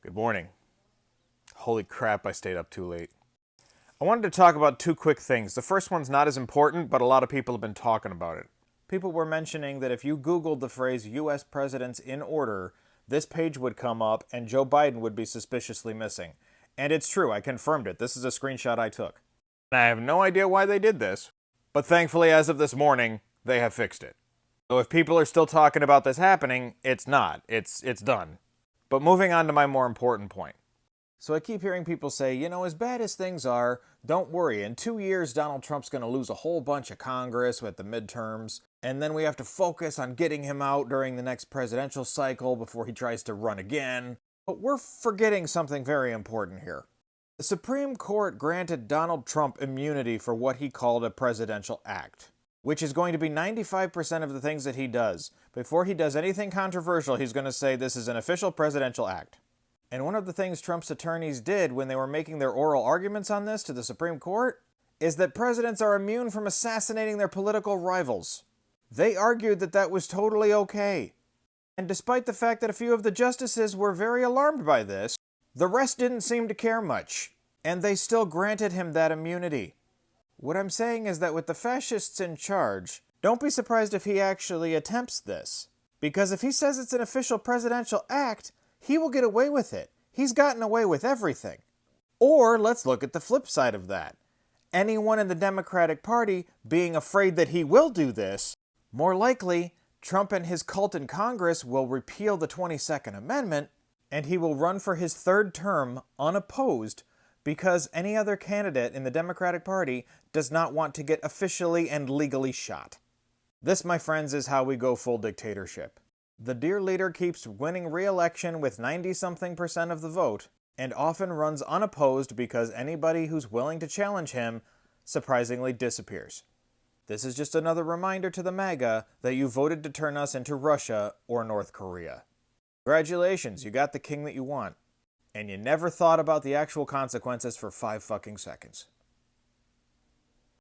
Good morning. Holy crap, I stayed up too late. I wanted to talk about two quick things. The first one's not as important, but a lot of people have been talking about it. People were mentioning that if you Googled the phrase US presidents in order, this page would come up and Joe Biden would be suspiciously missing. And it's true, I confirmed it. This is a screenshot I took. And I have no idea why they did this, but thankfully as of this morning, they have fixed it. So if people are still talking about this happening, it's not. It's done. But moving on to my more important point. So I keep hearing people say, as bad as things are, don't worry, in 2 years Donald Trump's going to lose a whole bunch of Congress with the midterms, and then we have to focus on getting him out during the next presidential cycle before he tries to run again. But we're forgetting something very important here. The Supreme Court granted Donald Trump immunity for what he called a presidential act, which is going to be 95% of the things that he does. Before he does anything controversial, he's going to say this is an official presidential act. And one of the things Trump's attorneys did when they were making their oral arguments on this to the Supreme Court is that presidents are immune from assassinating their political rivals. They argued that that was totally okay. And despite the fact that a few of the justices were very alarmed by this, the rest didn't seem to care much, and they still granted him that immunity. What I'm saying is that with the fascists in charge, don't be surprised if he actually attempts this. Because if he says it's an official presidential act, he will get away with it. He's gotten away with everything. Or let's look at the flip side of that. Anyone in the Democratic Party being afraid that he will do this, more likely, Trump and his cult in Congress will repeal the 22nd Amendment, and he will run for his third term unopposed because any other candidate in the Democratic Party does not want to get officially and legally shot. This, my friends, is how we go full dictatorship. The dear leader keeps winning re-election with 90-something% of the vote, and often runs unopposed because anybody who's willing to challenge him surprisingly disappears. This is just another reminder to the MAGA that you voted to turn us into Russia or North Korea. Congratulations, you got the king that you want. And you never thought about the actual consequences for 5 fucking seconds.